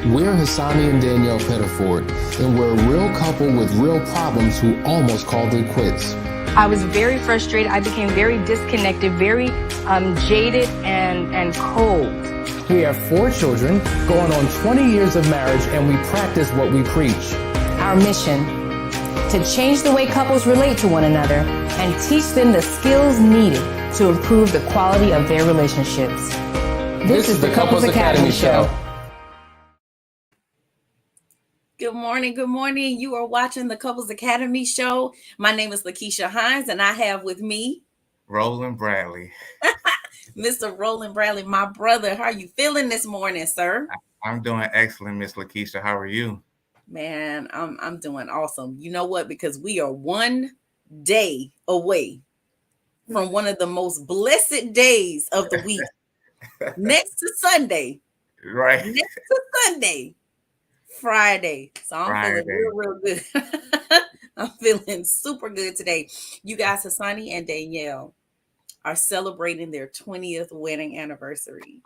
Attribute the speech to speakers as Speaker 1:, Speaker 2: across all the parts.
Speaker 1: We're Hassani and Danielle Pettiford, and we're a real couple with real problems who almost called it quits.
Speaker 2: I was very frustrated. I became very disconnected, very jaded and cold.
Speaker 3: We have 4 children, going on 20 years of marriage, and we practice what we preach.
Speaker 4: Our mission, to change the way couples relate to one another and teach them the skills needed to improve the quality of their relationships. This is the Couples Academy Show.
Speaker 5: Good morning. Good morning. You are watching the Couples Academy Show. My name is Lakeisha Hines, and I have with me
Speaker 6: Roland Bradley.
Speaker 5: Mr. Roland Bradley, my brother. How are you feeling this morning, sir?
Speaker 6: I'm doing excellent, Miss Lakeisha. How are you?
Speaker 5: Man, I'm doing awesome. You know what? Because we are one day away from one of the most blessed days of the week. Next to Sunday.
Speaker 6: Right.
Speaker 5: Next to Sunday. Friday. So I'm feeling real good. I'm feeling super good today. You guys, Hassani and Danielle, are celebrating their 20th wedding anniversary.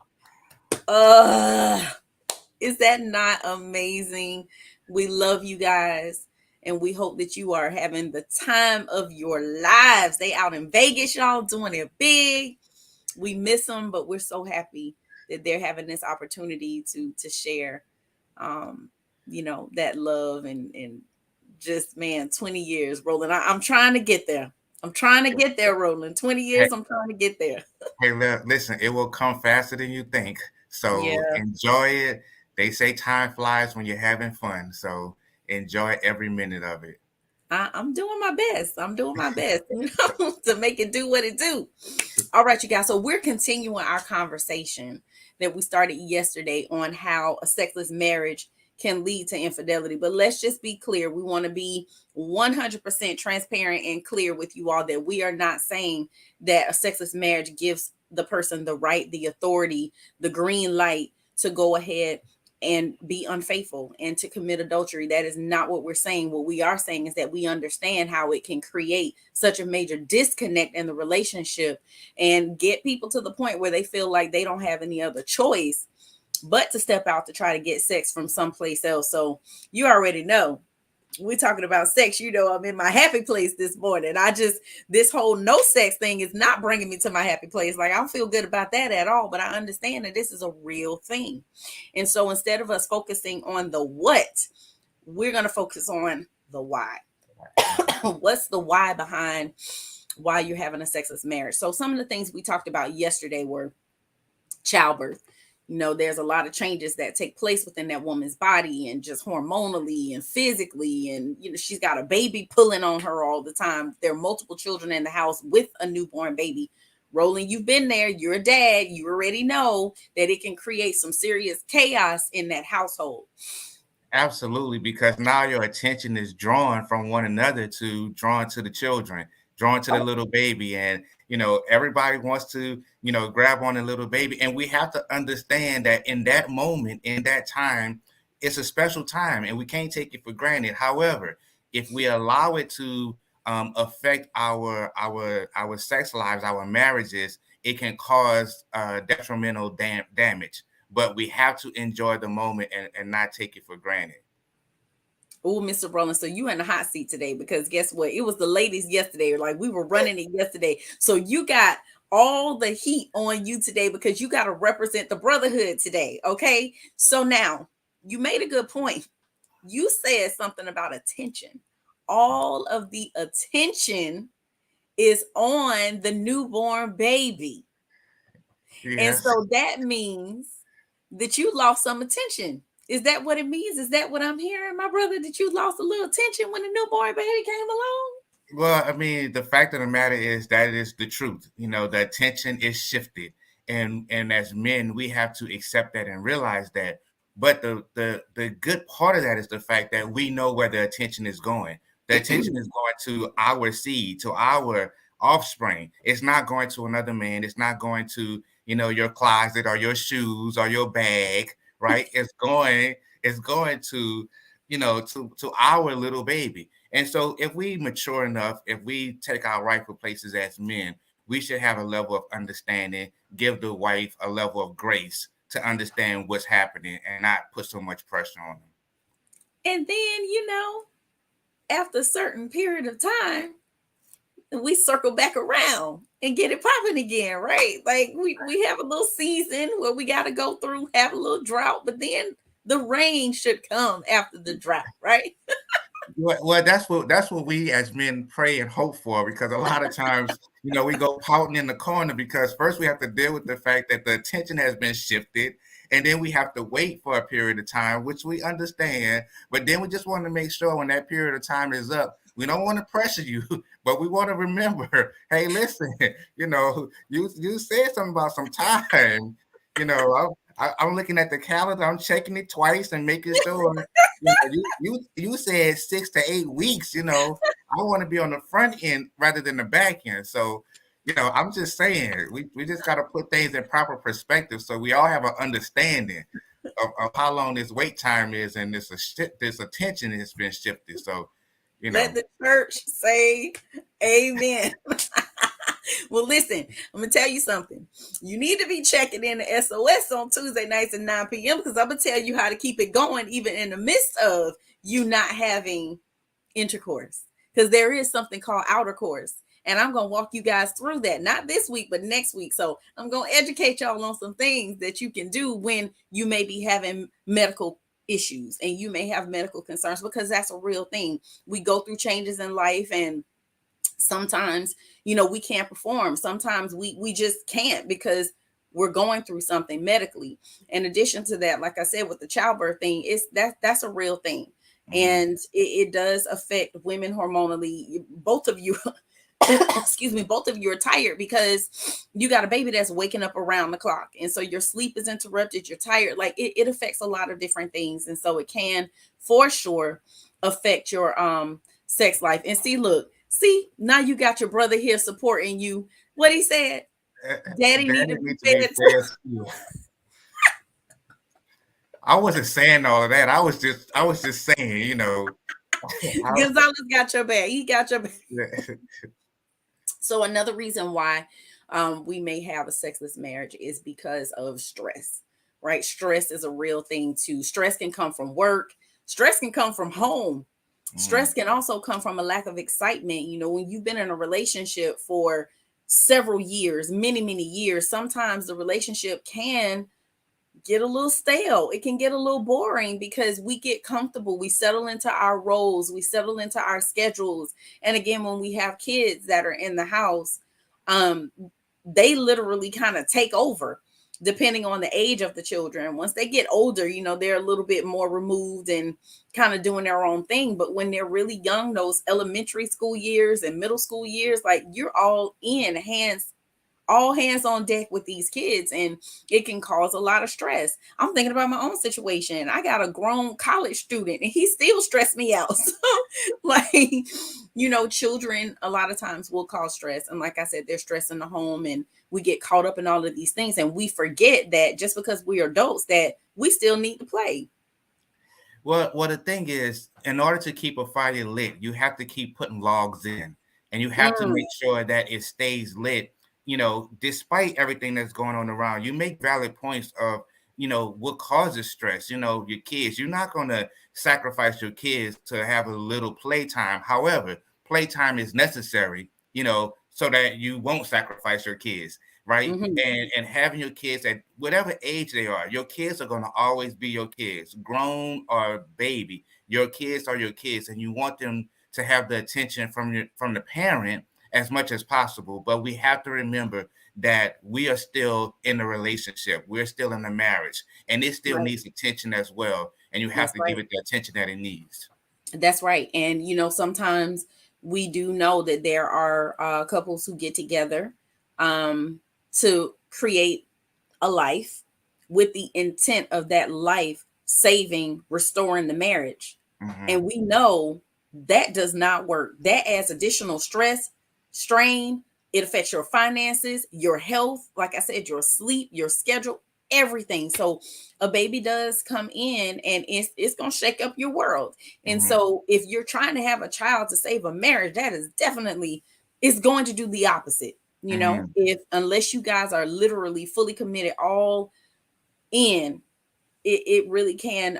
Speaker 5: Is that not amazing? We love you guys, and we hope that you are having the time of your lives. They out in Vegas, y'all, doing it big. We miss them, but we're so happy that they're having this opportunity to share that love and just, man, 20 years, Roland. I'm trying to get there. Roland. 20 years, I'm trying to get there.
Speaker 6: Hey, listen, it will come faster than you think. So Enjoy it. They say time flies when you're having fun. So enjoy every minute of it.
Speaker 5: I'm doing my best. To make it do what it do. All right, you guys. So we're continuing our conversation that we started yesterday on how a sexless marriage can lead to infidelity. But let's just be clear. We want to be 100% transparent and clear with you all that we are not saying that a sexless marriage gives the person the right, the authority, the green light to go ahead and be unfaithful and to commit adultery. That is not what we're saying. What we are saying is that we understand how it can create such a major disconnect in the relationship and get people to the point where they feel like they don't have any other choice but to step out to try to get sex from someplace else. So you already know, we're talking about sex. You know, I'm in my happy place this morning. This whole no sex thing is not bringing me to my happy place. Like, I don't feel good about that at all, but I understand that this is a real thing. And so instead of us focusing on the what, we're going to focus on the why. What's the why behind why you're having a sexless marriage? So some of the things we talked about yesterday were childbirth. You know, there's a lot of changes that take place within that woman's body and just hormonally and physically. And, you know, she's got a baby pulling on her all the time. There are multiple children in the house with a newborn baby. Roland, you've been there. You're a dad. You already know that it can create some serious chaos in that household.
Speaker 6: Absolutely, because now your attention is drawn from one another to drawn to the children, drawn to the little baby. And, you know, everybody wants to, you know, grab on a little baby. And we have to understand that in that moment, in that time, it's a special time and we can't take it for granted. However, if we allow it to affect our sex lives, our marriages, it can cause detrimental damage. But we have to enjoy the moment and not take it for granted.
Speaker 5: Oh, Mr. Roland, so you in the hot seat today because guess what? It was the ladies yesterday. Like, we were running it yesterday. So you got all the heat on you today because you got to represent the brotherhood today. Okay. So now you made a good point. You said something about attention. All of the attention is on the newborn baby. Yes. And so that means that you lost some attention. Is that what it means? Is that what I'm hearing, my brother, that you lost a little attention when the newborn baby came along?
Speaker 6: Well, I mean, the fact of the matter is that is the truth. You know, the attention is shifted. And as men, we have to accept that and realize that. But the good part of that is the fact that we know where the attention is going. The attention is going to our seed, to our offspring. It's not going to another man. It's not going to, you know, your closet or your shoes or your bag, right? It's going to, you know, to our little baby. And so if we mature enough, if we take our rightful places as men, we should have a level of understanding, give the wife a level of grace to understand what's happening and not put so much pressure on them.
Speaker 5: And then, after a certain period of time, we circle back around and get it popping again, right? Like we have a little season where we got to go through, have a little drought, but then the rain should come after the drought, right?
Speaker 6: Well, that's what we as men pray and hope for, because a lot of times, we go pouting in the corner because first we have to deal with the fact that the attention has been shifted, and then we have to wait for a period of time, which we understand. But then we just want to make sure when that period of time is up, we don't want to pressure you, but we want to remember, hey, listen, you said something about some time. I'm looking at the calendar, I'm checking it twice and making sure. You said 6 to 8 weeks. I want to be on the front end rather than the back end. So, I'm just saying we just got to put things in proper perspective so we all have an understanding of how long this wait time is, and this attention has been shifted. So,
Speaker 5: let the church say amen. Well, listen, I'm going to tell you something. You need to be checking in the SOS on Tuesday nights at 9 p.m. because I'm going to tell you how to keep it going even in the midst of you not having intercourse. Because there is something called outer course. And I'm going to walk you guys through that, not this week, but next week. So I'm going to educate y'all on some things that you can do when you may be having medical issues and you may have medical concerns, because that's a real thing. We go through changes in life, and sometimes, we can't perform. Sometimes we just can't because we're going through something medically. In addition to that, like I said, with the childbirth thing, that's a real thing. And it does affect women hormonally. Both of you, excuse me, both of you are tired because you got a baby that's waking up around the clock. And so your sleep is interrupted. You're tired. Like it affects a lot of different things. And so it can for sure affect your sex life. And see, now you got your brother here supporting you. What he said, Daddy need to be fed too.
Speaker 6: I wasn't saying all of that. I was just saying,
Speaker 5: Gonzalez got your back. He got your back. So another reason why we may have a sexless marriage is because of stress, right? Stress is a real thing too. Stress can come from work. Stress can come from home. Stress can also come from a lack of excitement. When you've been in a relationship for several years, many, many years, sometimes the relationship can get a little stale. It can get a little boring because we get comfortable. We settle into our roles. We settle into our schedules. And again, when we have kids that are in the house, they literally kind of take over depending on the age of the children. Once they get older, they're a little bit more removed and kind of doing their own thing. But when they're really young, those elementary school years and middle school years, like you're all hands on deck with these kids, and it can cause a lot of stress. I'm thinking about my own situation. I got a grown college student and he still stressed me out. So children a lot of times will cause stress. And like I said, they're stressed in the home, and we get caught up in all of these things. And we forget that just because we're adults, that we still need to play.
Speaker 6: Well, the thing is, in order to keep a fire lit, you have to keep putting logs in, and you have to make sure that it stays lit. Despite everything that's going on around, you make valid points of, what causes stress. Your kids, you're not going to sacrifice your kids to have a little playtime. However, playtime is necessary, so that you won't sacrifice your kids, right? And having your kids at whatever age they are, your kids are going to always be your kids, grown or baby. Your kids are your kids, and you want them to have the attention from the parent as much as possible. But we have to remember that we are still in a relationship. We're still in a marriage, and it still needs attention as well. And you have to give it the attention that it needs.
Speaker 5: That's right. And, sometimes we do know that there are couples who get together to create a life with the intent of that life saving, restoring the marriage. And we know that does not work. That adds additional stress, strain. It affects your finances, your health, like I said, your sleep, your schedule, everything. So a baby does come in, and it's going to shake up your world. And so if you're trying to have a child to save a marriage, that is definitely, it's going to do the opposite. Unless you guys are literally fully committed all in, it really can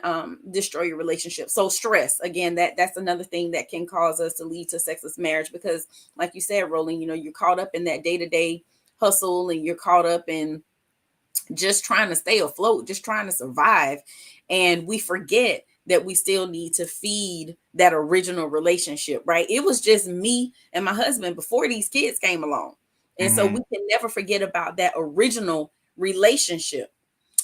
Speaker 5: destroy your relationship. So stress, again, that's another thing that can cause us to lead to sexless marriage, because like you said, Roland, you're caught up in that day-to-day hustle, and you're caught up in just trying to stay afloat, just trying to survive. And we forget that we still need to feed that original relationship, right? It was just me and my husband before these kids came along. And so we can never forget about that original relationship.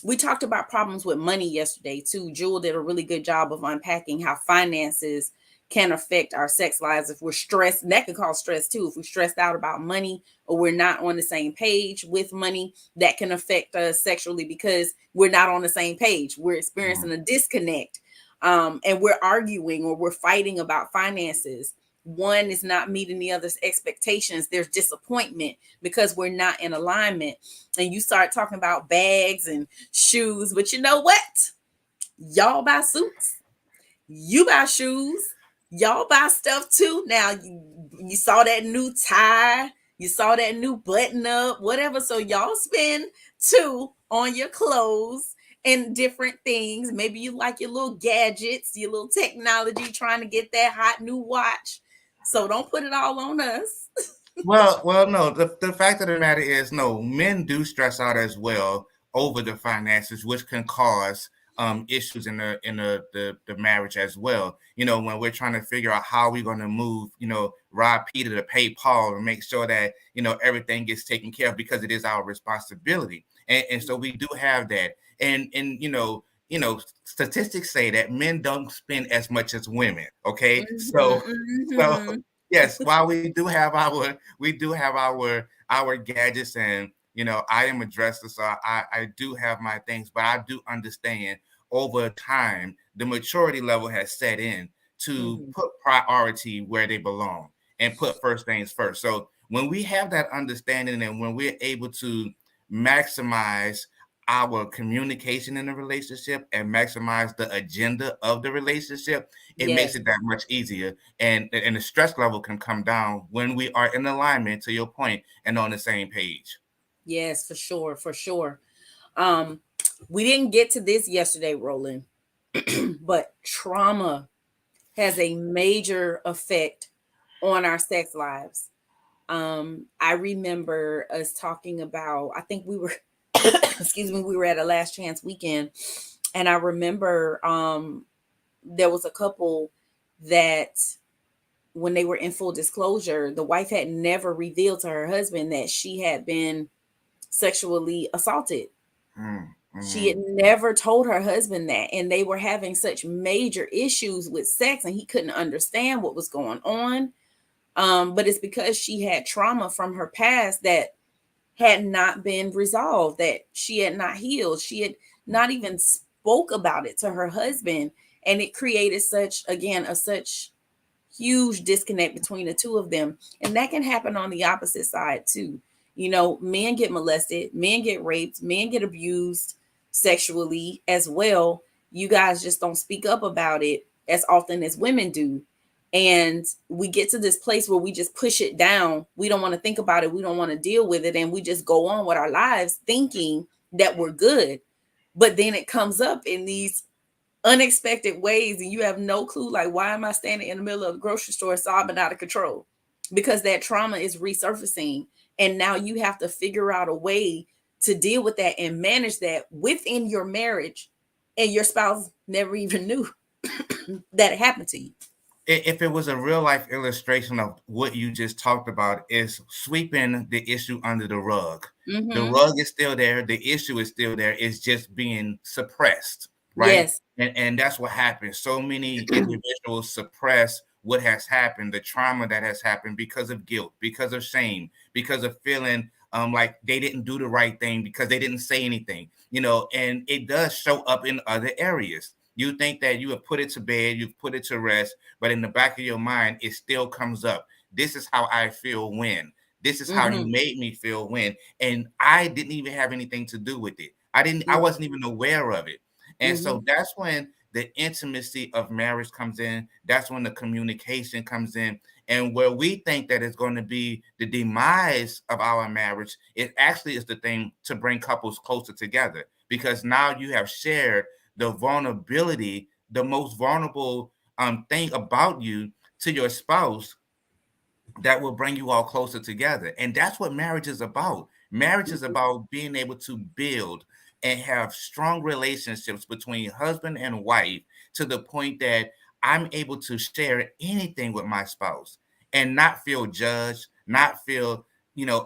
Speaker 5: We talked about problems with money yesterday too. Jewel did a really good job of unpacking how finances can affect our sex lives if we're stressed. And that can cause stress too. If we're stressed out about money, or we're not on the same page with money, that can affect us sexually because we're not on the same page. We're experiencing a disconnect, and we're arguing or we're fighting about finances. One is not meeting the other's expectations. There's disappointment because we're not in alignment. And you start talking about bags and shoes, but you know what? Y'all buy suits, you buy shoes, y'all buy stuff too. Now you saw that new tie, you saw that new button up, whatever. So y'all spend too on your clothes and different things. Maybe you like your little gadgets, your little technology, trying to get that hot new watch. So don't put it all on us.
Speaker 6: Well, no. The fact of the matter is, no, men do stress out as well over the finances, which can cause issues in the marriage as well. When we're trying to figure out how we're going to move, rob Peter to pay Paul, and make sure that everything gets taken care of, because it is our responsibility. And so we do have that. And statistics say that men don't spend as much as women. Okay, so yes, while we do have our gadgets, and I am a dresser, so I do have my things, but I do understand over time the maturity level has set in to put priority where they belong and put first things first. So when we have that understanding, and when we're able to maximize our communication in the relationship and maximize the agenda of the relationship, it makes it that much easier. And the stress level can come down when we are in alignment, to your point, and on the same page.
Speaker 5: Yes, for sure, for sure. We didn't get to this yesterday, Roland, but trauma has a major effect on our sex lives. I remember us talking about, I think we were excuse me, we were at a last chance weekend, and I remember there was a couple that, when they were in full disclosure, the wife had never revealed to her husband that she had been sexually assaulted. She had never told her husband that, and they were having such major issues with sex, and he couldn't understand what was going on. But it's because she had trauma from her past that had not been resolved, that she had not healed. She had not even spoke about it to her husband. And it created such huge disconnect between the two of them. And that can happen on the opposite side too. Men get molested, men get raped, men get abused sexually as well. You guys just don't speak up about it as often as women do. And we get to this place where we just push it down. We don't want to think about it. We don't want to deal with it. And we just go on with our lives thinking that we're good. But then it comes up in these unexpected ways, and you have no clue, like, why am I standing in the middle of the grocery store sobbing out of control? Because that trauma is resurfacing. And now you have to figure out a way to deal with that and manage that within your marriage. And your spouse never even knew that it happened to you.
Speaker 6: If it was a real life illustration of what you just talked about, is sweeping the issue under the rug. The rug is still there. The issue is still there. It's just being suppressed, right?
Speaker 5: Yes.
Speaker 6: And that's what happens. So many individuals suppress what has happened, the trauma that has happened, because of guilt, because of shame, because of feeling like they didn't do the right thing, because they didn't say anything, and it does show up in other areas. You think that you have put it to bed, you've put it to rest, but in the back of your mind, it still comes up. This is how I feel when. This is how you made me feel when. And I didn't even have anything to do with it. I wasn't even aware of it. And so that's when the intimacy of marriage comes in. That's when the communication comes in. And where we think that it's going to be the demise of our marriage, it actually is the thing to bring couples closer together. because now you have shared the vulnerability, the most vulnerable thing about you to your spouse that will bring you all closer together. And that's what marriage is about. Marriage is about being able to build and have strong relationships between husband and wife to the point that I'm able to share anything with my spouse and not feel judged, not feel,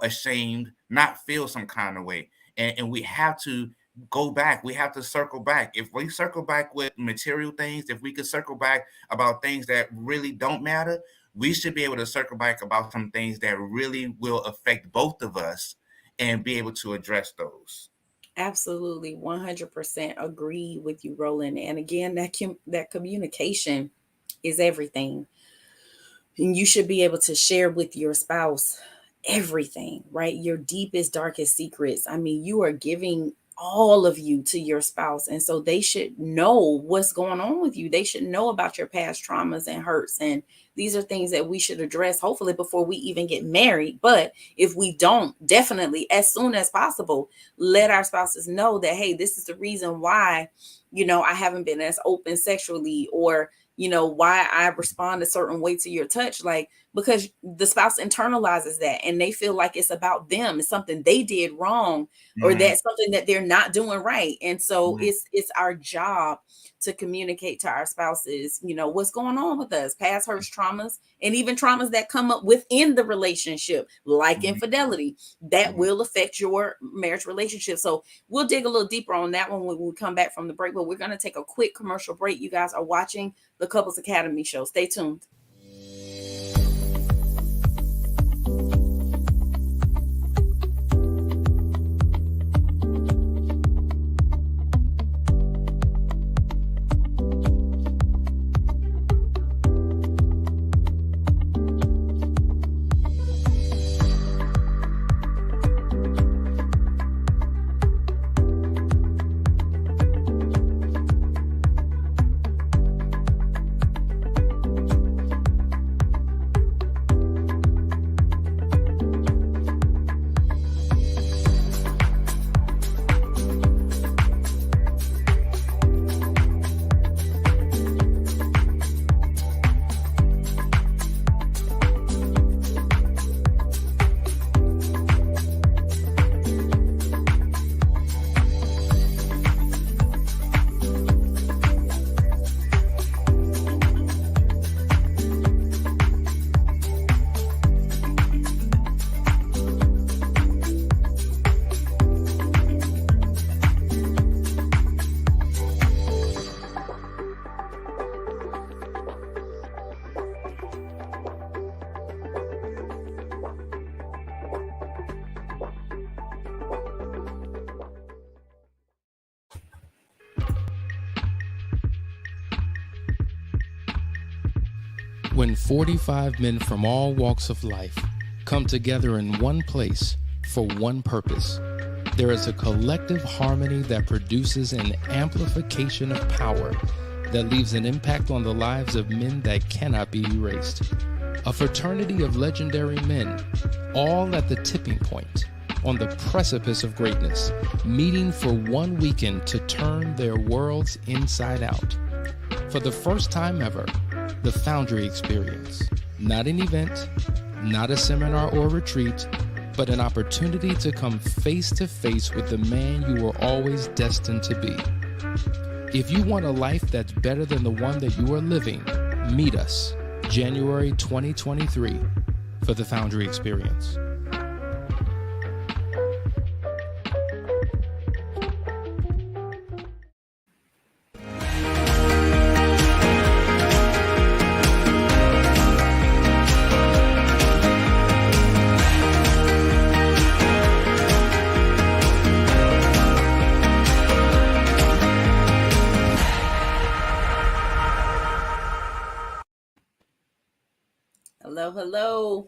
Speaker 6: ashamed, not feel some kind of way. And we have to go back. We have to circle back. If we circle back with material things, if we could circle back about things that really don't matter, we should be able to circle back about some things that really will affect both of us and be able to address those.
Speaker 5: Absolutely, 100% agree with you, Roland. And again, that communication is everything. And you should be able to share with your spouse everything, right? Your deepest, darkest secrets. I mean, you are giving all of you to your spouse. And so they should know what's going on with you. They should know about your past traumas and hurts. And these are things that we should address, hopefully, before we even get married. But if we don't, definitely, as soon as possible, let our spouses know that, hey, this is the reason why, I haven't been as open sexually, or why I respond a certain way to your touch, like, because the spouse internalizes that and they feel like it's about them. It's something they did wrong, or that's something that they're not doing right. And so it's our job to communicate to our spouses, what's going on with us, past hurts, traumas, and even traumas that come up within the relationship, like infidelity, that will affect your marriage relationship. So we'll dig a little deeper on that one when we come back from the break, but we're going to take a quick commercial break. You guys are watching the Couples Academy show. Stay tuned.
Speaker 1: When 45 men from all walks of life come together in one place for one purpose, there is a collective harmony that produces an amplification of power that leaves an impact on the lives of men that cannot be erased. A fraternity of legendary men, all at the tipping point, on the precipice of greatness, meeting for one weekend to turn their worlds inside out. For the first time ever, the Foundry experience. Not an event, not a seminar or retreat, but an opportunity to come face to face with the man you were always destined to be. If you want a life that's better than the one that you are living, meet us January 2023 for the Foundry experience.
Speaker 5: Hello.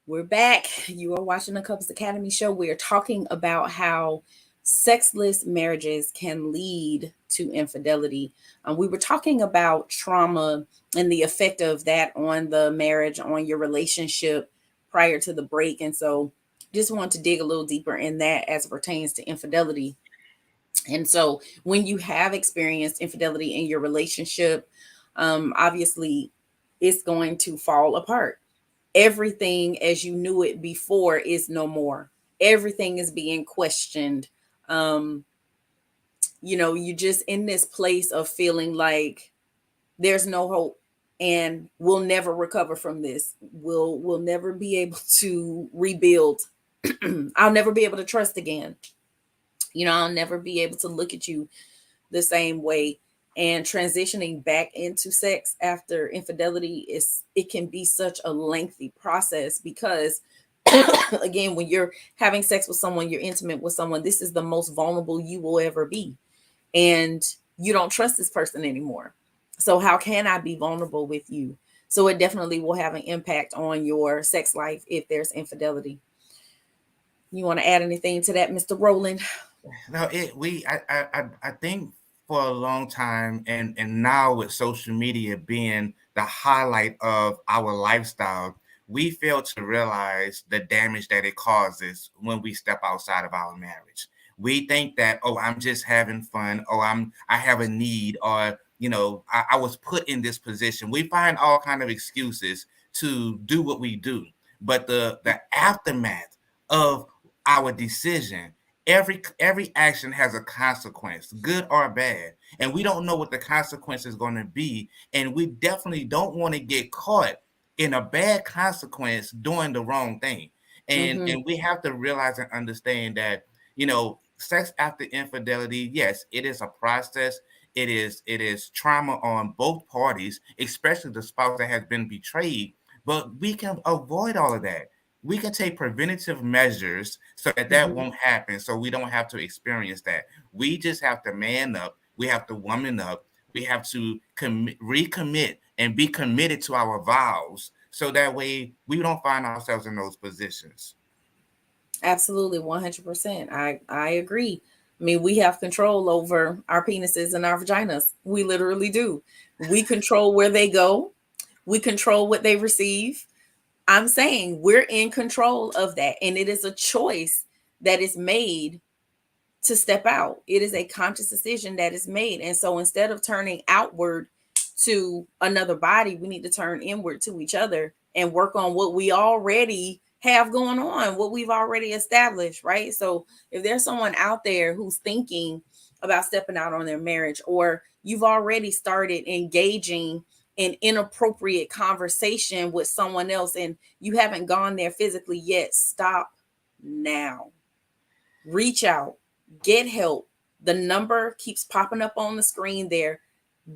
Speaker 5: We're back. You are watching the Couples Academy show. We are talking about how sexless marriages can lead to infidelity. We were talking about trauma and the effect of that on the marriage, on your relationship prior to the break. And so just want to dig a little deeper in that as it pertains to infidelity. And so when you have experienced infidelity in your relationship, obviously it's going to fall apart. Everything as you knew it before is no more. Everything is being questioned. Um, you're just in this place of feeling like there's no hope and we'll never recover from this. We'll never be able to rebuild. I'll never be able to trust again. I'll never be able to look at you the same way. And transitioning back into sex after infidelity it can be such a lengthy process because again, when you're having sex with someone, you're intimate with someone, this is the most vulnerable you will ever be. And you don't trust this person anymore. So how can I be vulnerable with you? So it definitely will have an impact on your sex life if there's infidelity. You want to add anything to that, Mr. Rowland?
Speaker 6: No, I think for a long time, and now with social media being the highlight of our lifestyle, we fail to realize the damage that it causes when we step outside of our marriage. We think that, oh, I'm just having fun, or I have a need, or I was put in this position. We find all kind of excuses to do what we do, but the aftermath of our decision, every action has a consequence, good or bad, and we don't know what the consequence is going to be, and we definitely don't want to get caught in a bad consequence doing the wrong thing. And we have to realize and understand that sex after infidelity, yes, it is a process. It is trauma on both parties, especially the spouse that has been betrayed, but we can avoid all of that. We can take preventative measures so that won't happen, so we don't have to experience that. We just have to man up. We have to woman up. We have to recommit and be committed to our vows, so that way we don't find ourselves in those positions.
Speaker 5: Absolutely, 100%. I agree. I mean, we have control over our penises and our vaginas. We literally do. We control where they go. We control what they receive. I'm saying we're in control of that. And it is a choice that is made to step out. It is a conscious decision that is made. And so instead of turning outward to another body, we need to turn inward to each other and work on what we already have going on, what we've already established, right? So if there's someone out there who's thinking about stepping out on their marriage, or you've already started engaging in inappropriate conversation with someone else and you haven't gone there physically yet, stop now. Reach out, get help. The number keeps popping up on the screen there.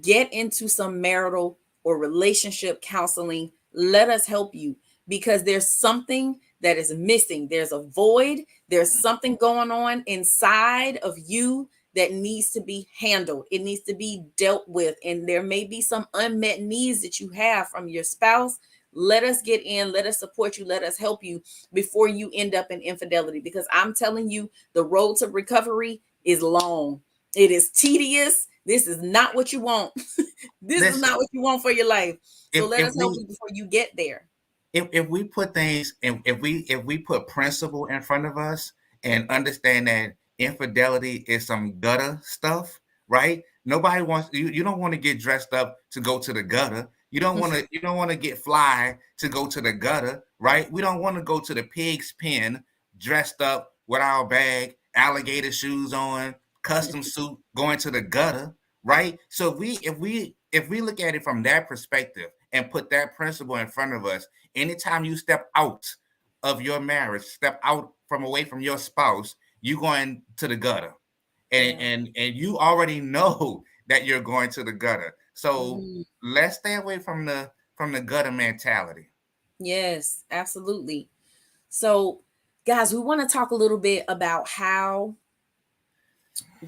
Speaker 5: Get into some marital or relationship counseling. Let us help you, because there's something that is missing. There's a void. There's something going on inside of you that needs to be handled. It needs to be dealt with. And there may be some unmet needs that you have from your spouse. Let us get in. Let us support you. Let us help you before you end up in infidelity, because I'm telling you, the road to recovery is long. It is tedious. This is not what you want. This is not what you want for your life. So let us help you before you get there.
Speaker 6: If we put things, and if we put principle in front of us and understand that infidelity is some gutter stuff, right? Nobody wants you don't want to get dressed up to go to the gutter. You don't want to get fly to go to the gutter, right? We don't want to go to the pig's pen dressed up with our bag, alligator shoes on, custom suit, going to the gutter, right? So if we look at it from that perspective and put that principle in front of us, anytime you step out of your marriage, step out from away from your spouse, you going to the gutter. And you already know that you're going to the gutter. So let's stay away from the gutter mentality.
Speaker 5: Yes, absolutely. So, guys, we want to talk a little bit about how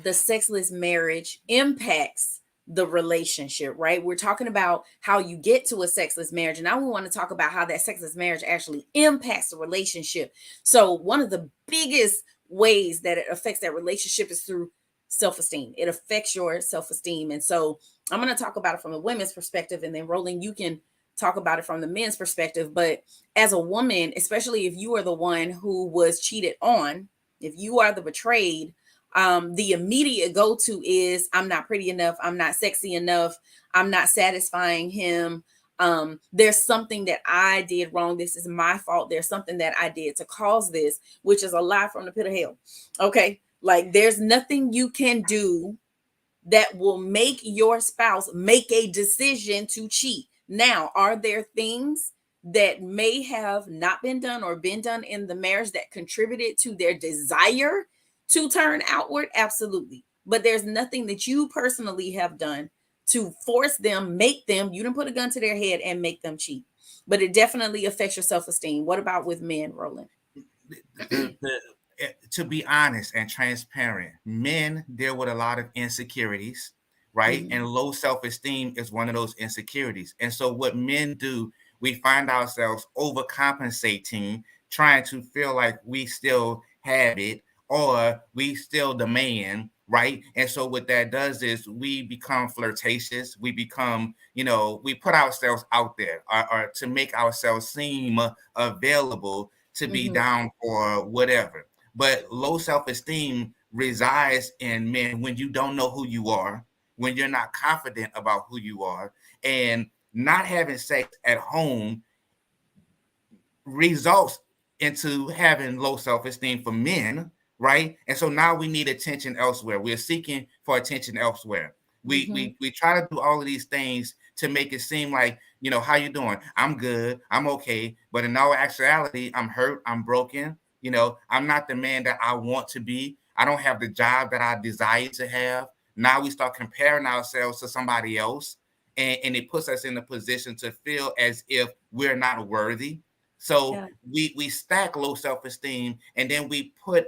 Speaker 5: the sexless marriage impacts the relationship, right? We're talking about how you get to a sexless marriage. And now we want to talk about how that sexless marriage actually impacts the relationship. So one of the biggest ways that it affects that relationship is through self-esteem. It affects your self-esteem. And so I'm going to talk about it from the women's perspective, and then Roland, you can talk about it from the men's perspective. But as a woman, especially if you are the one who was cheated on, if you are the betrayed, the immediate go-to is I'm not pretty enough, I'm not sexy enough, I'm not satisfying him. There's something that I did wrong. This is my fault. There's something that I did to cause this, which is a lie from the pit of hell. Okay. Like there's nothing you can do that will make your spouse make a decision to cheat. Now, are there things that may have not been done or been done in the marriage that contributed to their desire to turn outward? Absolutely. But there's nothing that you personally have done to force them, make them, you didn't put a gun to their head and make them cheat. But it definitely affects your self-esteem. What about with men, Roland?
Speaker 6: To be honest and transparent, men deal with a lot of insecurities, right?
Speaker 5: Mm-hmm.
Speaker 6: And low self-esteem is one of those insecurities. And so what men do, we find ourselves overcompensating, trying to feel like we still have it or we still demand, right? And so what that does is we become flirtatious. We become, we put ourselves out there or to make ourselves seem available to be down for whatever. But low self-esteem resides in men when you don't know who you are, when you're not confident about who you are, and not having sex at home results into having low self-esteem for men, right? And so now we need attention elsewhere. We're seeking for attention elsewhere. We try to do all of these things to make it seem like, how you doing? I'm good. I'm okay. But in all actuality, I'm hurt. I'm broken. I'm not the man that I want to be. I don't have the job that I desire to have. Now we start comparing ourselves to somebody else, and it puts us in a position to feel as if we're not worthy. So we stack low self-esteem, and then we put,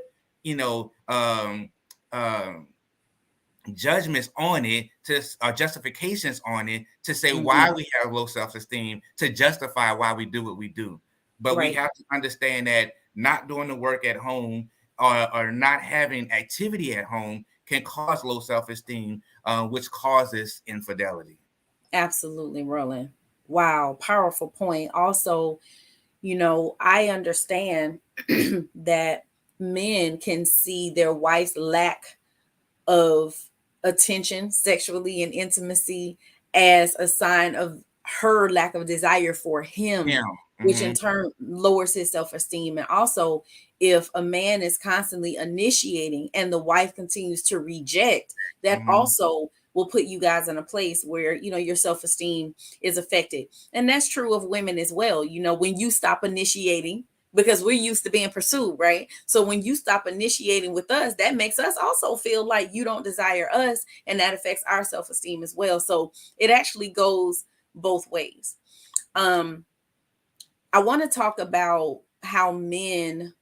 Speaker 6: judgments on it, to justifications on it, to say why we have low self-esteem, to justify why we do what we do. But we have to understand that not doing the work at home or not having activity at home can cause low self-esteem, which causes infidelity.
Speaker 5: Absolutely, Roland. Wow, powerful point. Also, I understand that men can see their wife's lack of attention sexually and intimacy as a sign of her lack of desire for him, which in turn lowers his self-esteem. And also, if a man is constantly initiating and the wife continues to reject, that also will put you guys in a place where, your self-esteem is affected. And that's true of women as well. When you stop initiating, because we're used to being pursued, right? So when you stop initiating with us, that makes us also feel like you don't desire us, and that affects our self-esteem as well. So it actually goes both ways. I want to talk about how men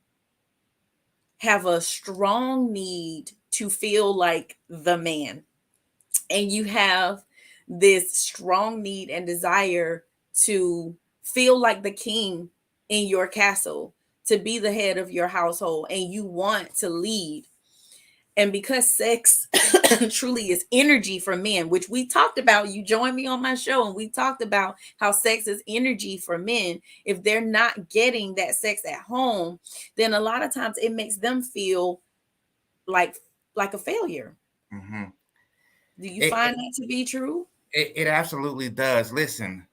Speaker 5: have a strong need to feel like the man. And you have this strong need and desire to feel like the king in your castle, to be the head of your household, and you want to lead. And because sex truly is energy for men, which we talked about, you joined me on my show and we talked about how sex is energy for men. If they're not getting that sex at home, then a lot of times it makes them feel like a failure. Do you find that to be true?
Speaker 6: It absolutely does. Listen,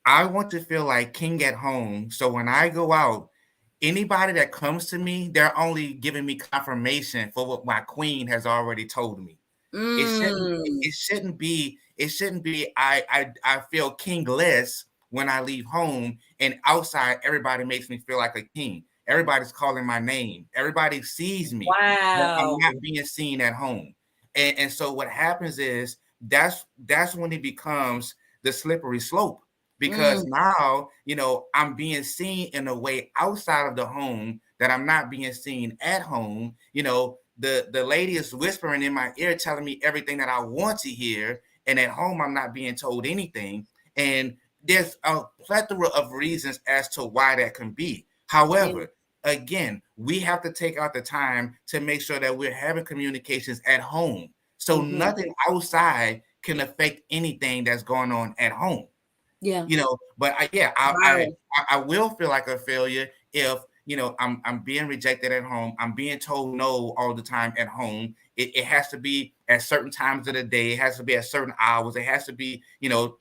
Speaker 6: I want to feel like king at home. So when I go out, anybody that comes to me, they're only giving me confirmation for what my queen has already told me. It shouldn't be I feel kingless when I leave home, and outside everybody makes me feel like a king. Everybody's calling my name. Everybody sees me. But I'm not being seen at home. And so what happens is that's when it becomes the slippery slope, because now, I'm being seen in a way outside of the home that I'm not being seen at home. The lady is whispering in my ear, telling me everything that I want to hear. And at home, I'm not being told anything. And there's a plethora of reasons as to why that can be. However, again, we have to take out the time to make sure that we're having communications at home. So nothing outside can affect anything that's going on at home. But I will feel like a failure if I'm being rejected at home. I'm being told no all the time at home, it has to be at certain times of the day. It has to be at certain hours. It has to be,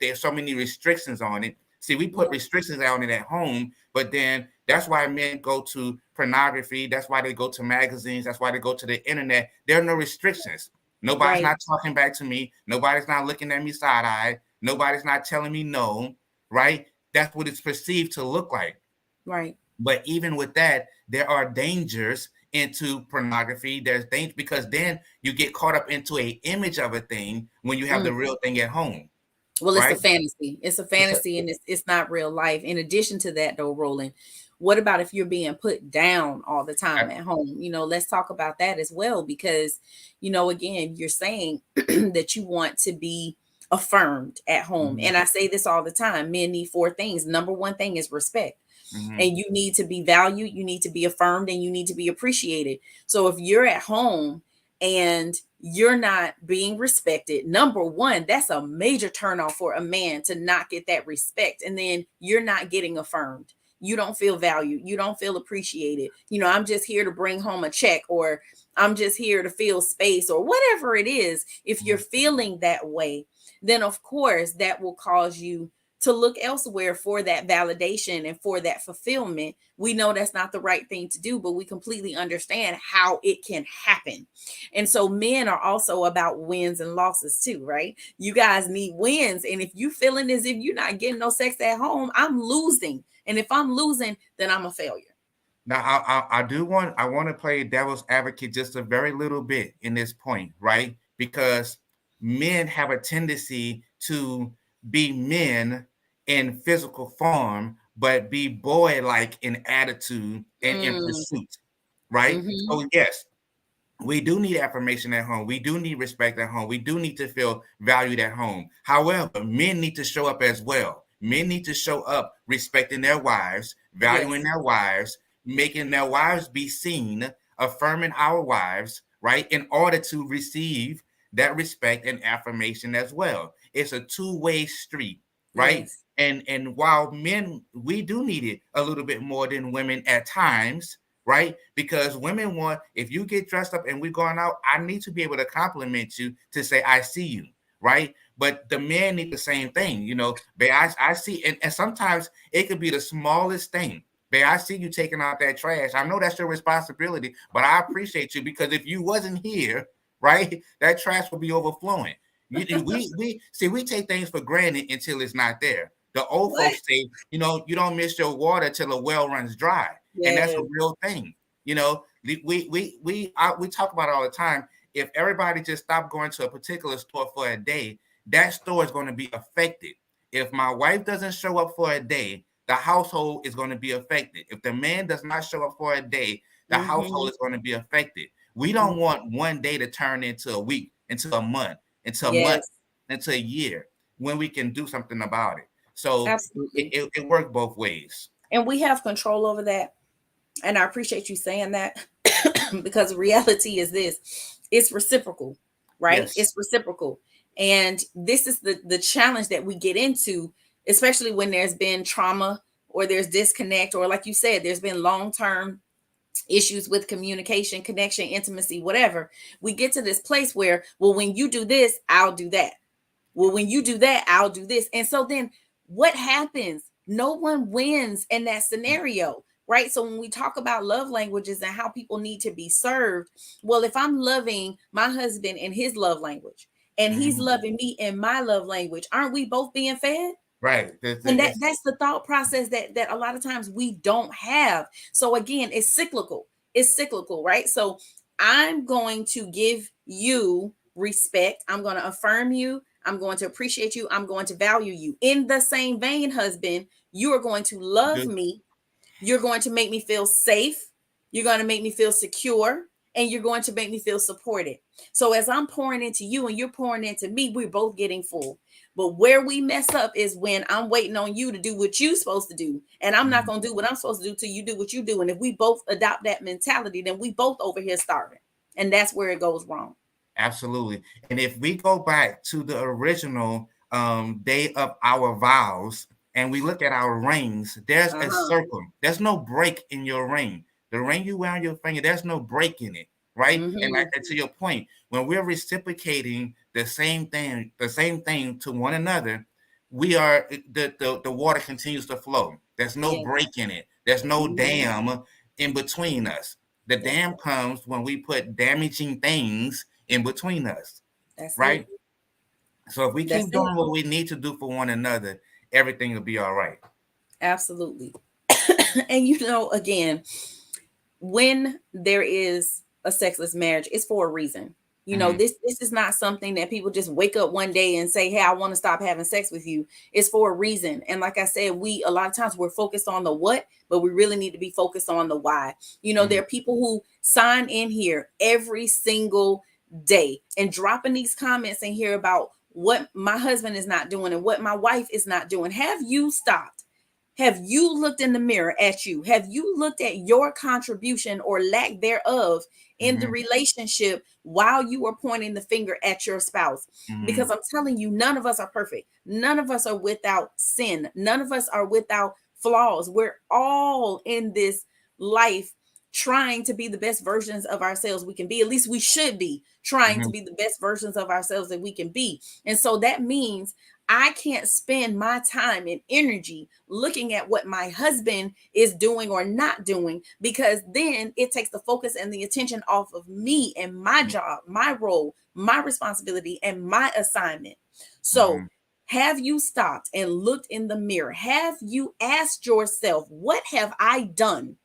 Speaker 6: there's so many restrictions on it. See, we put restrictions on it at home, but then that's why men go to pornography. That's why they go to magazines. That's why they go to the internet. There are no restrictions. Nobody's not talking back to me. Nobody's not looking at me side-eye. Nobody's not telling me no, right? That's what it's perceived to look like.
Speaker 5: Right.
Speaker 6: But even with that, there are dangers into pornography. There's things because then you get caught up into an image of a thing when you have the real thing at home.
Speaker 5: Well, it's a fantasy. It's a fantasy, and it's not real life. In addition to that, though, Roland, what about if you're being put down all the time at home? Let's talk about that as well, because, again, you're saying that you want to be affirmed at home. And I say this all the time. Men need 4 things. Number 1 thing is respect. And you need to be valued, you need to be affirmed, and you need to be appreciated. So if you're at home and you're not being respected, number 1, that's a major turnoff for a man to not get that respect. And then you're not getting affirmed. You don't feel valued. You don't feel appreciated. I'm just here to bring home a check, or I'm just here to fill space, or whatever it is. If you're feeling that way, then of course that will cause you to look elsewhere for that validation and for that fulfillment. We know that's not the right thing to do, but we completely understand how it can happen. And so men are also about wins and losses too, right? You guys need wins. And if you feeling as if you're not getting no sex at home, I'm losing. And if I'm losing, then I'm a failure.
Speaker 6: Now, I want to play devil's advocate just a very little bit in this point, right? Because men have a tendency to be men in physical form, but be boy-like in attitude and in pursuit, right? So yes, we do need affirmation at home. We do need respect at home. We do need to feel valued at home. However, men need to show up as well. Men need to show up respecting their wives, valuing their wives, making their wives be seen, affirming our wives, right? In order to receive that respect and affirmation as well. It's a two-way street, right?
Speaker 5: Yes.
Speaker 6: And while men, we do need it a little bit more than women at times, right? Because women want, if you get dressed up and we're going out, I need to be able to compliment you to say, I see you, right? But the men need the same thing, babe, I see, and sometimes it could be the smallest thing. Babe, I see you taking out that trash. I know that's your responsibility, but I appreciate you, because if you wasn't here, right, that trash will be overflowing. We take things for granted until it's not there. The old folks say, you don't miss your water till the well runs dry. And that's a real thing. We talk about it all the time. If everybody just stopped going to a particular store for a day, that store is going to be affected. If my wife doesn't show up for a day, the household is going to be affected. If the man does not show up for a day, the household is going to be affected. We don't want one day to turn into a week, into a month, into a month, into a year, when we can do something about it. So it works both ways.
Speaker 5: And we have control over that. And I appreciate you saying that because reality is this. It's reciprocal, right?
Speaker 6: Yes.
Speaker 5: It's reciprocal. And this is the challenge that we get into, especially when there's been trauma or there's disconnect, or like you said, there's been long-term issues with communication, connection, intimacy, whatever. We get to this place where, well, when you do this, I'll do that. Well, when you do that, I'll do this. And so then what happens? No one wins in that scenario, right? So when we talk about love languages and how people need to be served, well, if I'm loving my husband in his love language and he's loving me in my love language, aren't we both being fed?
Speaker 6: Right.
Speaker 5: And that's the thought process that a lot of times we don't have. So again, it's cyclical. It's cyclical, right? So I'm going to give you respect. I'm going to affirm you. I'm going to appreciate you. I'm going to value you. In the same vein, husband, you are going to love me. You're going to make me feel safe. You're going to make me feel secure. And you're going to make me feel supported. So as I'm pouring into you and you're pouring into me, we're both getting full. But where we mess up is when I'm waiting on you to do what you're supposed to do. And I'm not going to do what I'm supposed to do till you do what you do. And if we both adopt that mentality, then we both over here starving. And that's where it goes wrong.
Speaker 6: Absolutely. And if we go back to the original day of our vows and we look at our rings, there's a circle. There's no break in your ring. The ring you wear on your finger, there's no break in it, right?
Speaker 5: Mm-hmm.
Speaker 6: And like to your point, when we're reciprocating the same thing to one another, we are the water continues to flow. There's no
Speaker 5: Yes.
Speaker 6: break in it. There's no
Speaker 5: Mhm.
Speaker 6: dam in between us. The dam comes when we put damaging things in between us,
Speaker 5: That's
Speaker 6: right?
Speaker 5: it.
Speaker 6: So if we
Speaker 5: That's
Speaker 6: keep
Speaker 5: it.
Speaker 6: doing what we need to do for one another, everything will be all right.
Speaker 5: Absolutely. And again, when there is a sexless marriage, it's for a reason.
Speaker 6: Mhm.
Speaker 5: This is not something that people just wake up one day and say, "Hey, I want to stop having sex with you." It's for a reason. And like I said, we a lot of times we're focused on the what, but we really need to be focused on the why. There are people who sign in here every single day and dropping these comments in here about what my husband is not doing and what my wife is not doing. Have you stopped? Have you looked in the mirror at you? Have you looked at your contribution or lack thereof in the
Speaker 6: Mhm.
Speaker 5: relationship while you are pointing the finger at your spouse? Because
Speaker 6: Mhm.
Speaker 5: I'm telling you, none of us are perfect. None of us are without sin. None of us are without flaws. We're all in this life trying to be the best versions of ourselves we can be. At least we should be trying to
Speaker 6: Mhm.
Speaker 5: be the best versions of ourselves that we can be. And so that means I can't spend my time and energy looking at what my husband is doing or not doing, because then it takes the focus and the attention off of me and my job, my role, my responsibility, and my assignment. So,
Speaker 6: Mhm.
Speaker 5: have you stopped and looked in the mirror? Have you asked yourself, what have I done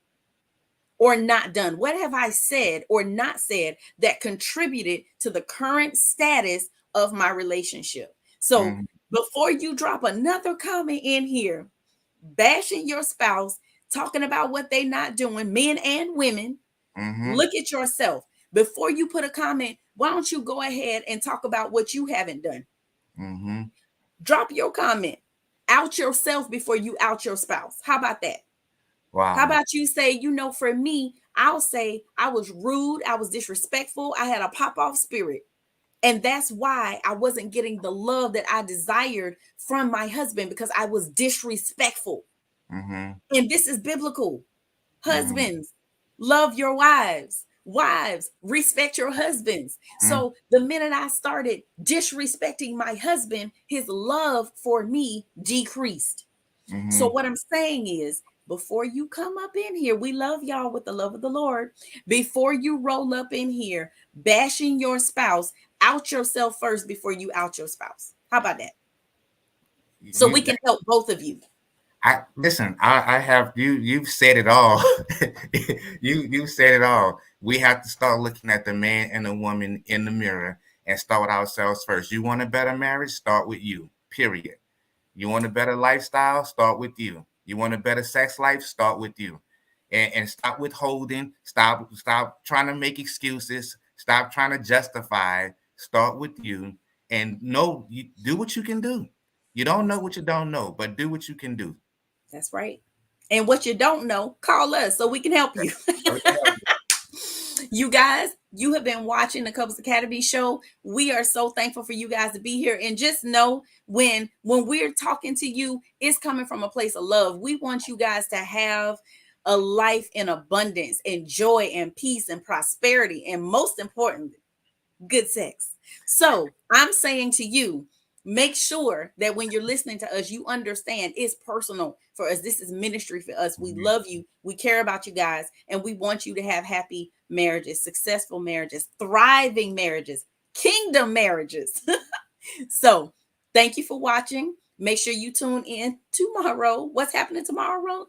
Speaker 5: or not done? What have I said or not said that contributed to the current status of my relationship? So
Speaker 6: Mhm.
Speaker 5: before you drop another comment in here, bashing your spouse, talking about what they're not doing, men and women,
Speaker 6: Mhm.
Speaker 5: look at yourself. Before you put a comment, why don't you go ahead and talk about what you haven't done?
Speaker 6: Mhm.
Speaker 5: Drop your comment. Out yourself before you out your spouse. How about that? How
Speaker 6: Wow.
Speaker 5: about you say, for me, I'll say I was rude, I was disrespectful, I had a pop off spirit. And that's why I wasn't getting the love that I desired from my husband, because I was disrespectful.
Speaker 6: Mhm.
Speaker 5: And this is biblical.
Speaker 6: Mhm.
Speaker 5: Husbands, love your wives. Wives, respect your husbands.
Speaker 6: Mhm.
Speaker 5: So the minute I started disrespecting my husband, his love for me decreased. So
Speaker 6: Mhm.
Speaker 5: what I'm saying is, before you come up in here, we love y'all with the love of the Lord. Before you roll up in here bashing your spouse, out yourself first before you out your spouse. How about that? So we
Speaker 6: You,
Speaker 5: can help both of you.
Speaker 6: I listen. I have you. You've said it all. You've said it all. We have to start looking at the man and the woman in the mirror and start with ourselves first. You want a better marriage? Start with you. Period. You want a better lifestyle? Start with you. You want a better sex life? Start with you. And stop withholding. Stop trying to make excuses. Stop trying to justify. Start with you. And know you do what you can do. You don't know
Speaker 5: That's,
Speaker 6: what you don't know, but do what you can do.
Speaker 5: that's right. And what you don't know, call us so we can help you.
Speaker 6: So we can help you.
Speaker 5: You guys, you have been watching the Couples Academy show. We are so thankful for you guys to be here. And just know, when we're talking to you, it's coming from a place of love. We want you guys to have a life in abundance and joy and peace and prosperity, and most importantly, good sex. So I'm saying to you, make sure that when you're listening to us, you understand it's personal for us. This is ministry for us. We
Speaker 6: Mhm.
Speaker 5: love you. We care about you guys. And we want you to have happy marriages, successful marriages, thriving marriages, kingdom marriages. So thank you for watching. Make sure you tune in tomorrow. What's happening tomorrow, Ron?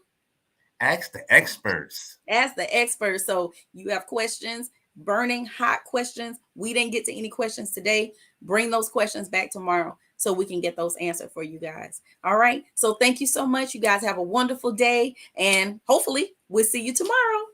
Speaker 6: Ask the experts.
Speaker 5: Ask the experts. So you have questions, burning hot questions. We didn't get to any questions today. Bring those questions back tomorrow so we can get those answered for you guys. All right. So thank you so much. You guys have a wonderful day, and hopefully we'll see you tomorrow.